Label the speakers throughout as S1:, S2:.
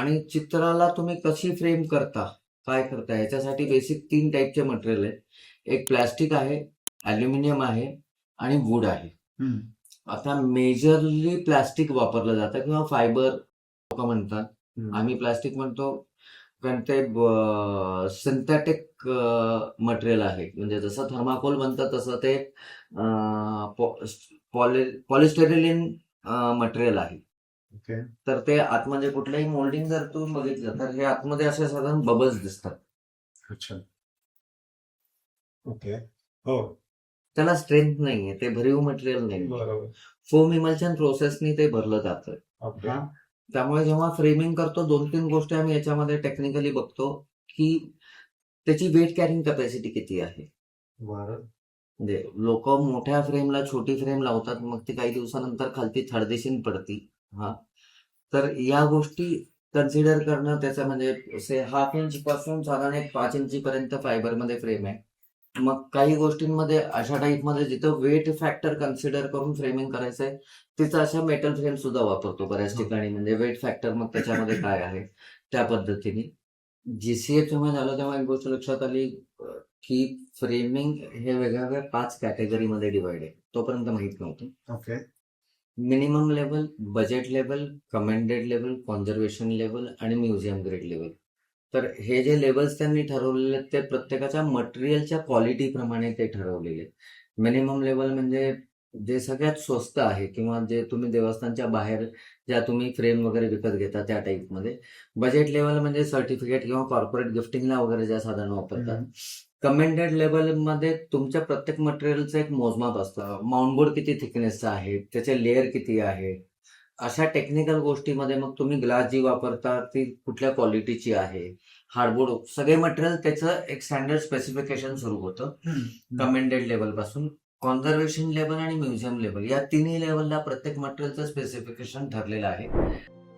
S1: आणि चित्राला तुम्ही कशी फ्रेम करता, काय करता, याच्यासाठी बेसिक 3 टाईपचे मटेरियल आहेत. एक प्लास्टिक आहे, ॲल्युमिनियम आहे आणि वूड आहे. आता मेजरली प्लास्टिक वापरलं जातं किंवा फायबर लोकं म्हणतात. आम्ही प्लास्टिक म्हणतो कारण ते सिंथेटिक मटेरियल आहे. म्हणजे जसं थर्माकोल बनतं तसं ते पॉलिस्टेरिलिन मटेरियल आहे.
S2: ओके.
S1: तर ते आतमध्ये कुठलंही मोल्डिंग जर तू बघितलं तर हे आतमध्ये असे साधारण बबल्स दिसतात.
S2: अच्छा. ओके. हो.
S1: त्याला स्ट्रेंथ नाहीये, ते भरीव मटेरियल नाही.
S2: बरोबर.
S1: फोम इमल्शन प्रोसेसनी ते भरलं जातं.
S2: ओके.
S1: हा त्यामुळे जेव्हा फ्रेमिंग करतो 2-3 गोष्टी आम्ही याच्यामध्ये टेक्निकली बघतो की त्याची वेट कॅरिंग कॅपॅसिटी किती आहे.
S2: बरं.
S1: म्हणजे लोक मोठ्या फ्रेमला छोटी फ्रेम लावतात, मग ती काही दिवसानंतर खालती थडदिशीन पडती. हा तर या गोष्टी कन्सिडर करणं त्याचं म्हणजे 1/2 इंच पासून साधारण 5 इंचीपर्यंत फायबरमध्ये फ्रेम आहे. मग काही गोष्टींमध्ये अशा टाईपमध्ये जिथं वेट फॅक्टर कन्सिडर करून फ्रेमिंग करायचं आहे तिथं अशा मेटल फ्रेम सुद्धा वापरतो बऱ्याच ठिकाणी. म्हणजे वेट फॅक्टर मग त्याच्यामध्ये काय आहे त्या पद्धतीने. जीसीए जेव्हा झालं तेव्हा एक गोष्ट लक्षात आली की फ्रेमिंग हे वेगवेगळ्या 5 कॅटेगरीमध्ये डिवाइड आहे. तोपर्यंत माहित नव्हतं.
S2: Okay.
S1: Minimum level, budget level, commended level, conservation level आणि म्युझियम ग्रेड लेवल. तर हे जे लेवल्स त्यांनी ठरवलेले आहेत ते प्रत्येकाच्या मटेरियलच्या क्वालिटीप्रमाणे ते ठरवलेले आहेत. मिनिमम लेवल म्हणजे जे सगळ्यात स्वस्त आहे किंवा जे तुम्ही देवस्थानच्या बाहेर ज्या तुम्ही फ्रेम वगैरे विकत घेता त्या टाईपमध्ये. बजेट लेवल म्हणजे सर्टिफिकेट किंवा कॉर्पोरेट गिफ्टिंगला वगैरे ज्या साधनं वापरतात. कमेंडेड लेवलमध्ये तुमच्या प्रत्येक मटेरियलचं एक मोजमाप असतं. माउंटबोर्ड किती थिकनेसचा आहे, त्याचे लेयर किती आहे, अशा टेक्निकल गोष्टीमध्ये मग तुम्ही ग्लास जी वापरता ती कुठल्या क्वालिटीची आहे, हार्डबोर्ड सगळे मटेरियल त्याचं एक स्टँडर्ड स्पेसिफिकेशन सुरू होतं कमेंडेड लेवलपासून. कॉन्झर्वेशन लेवल आणि म्युझियम लेवल या तिन्ही लेवलला प्रत्येक मटेरियलचं स्पेसिफिकेशन ठरलेलं आहे.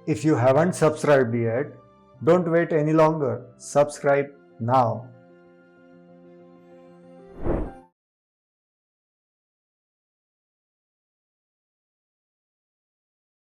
S2: If you haven't subscribed yet, don't wait any longer. Subscribe now.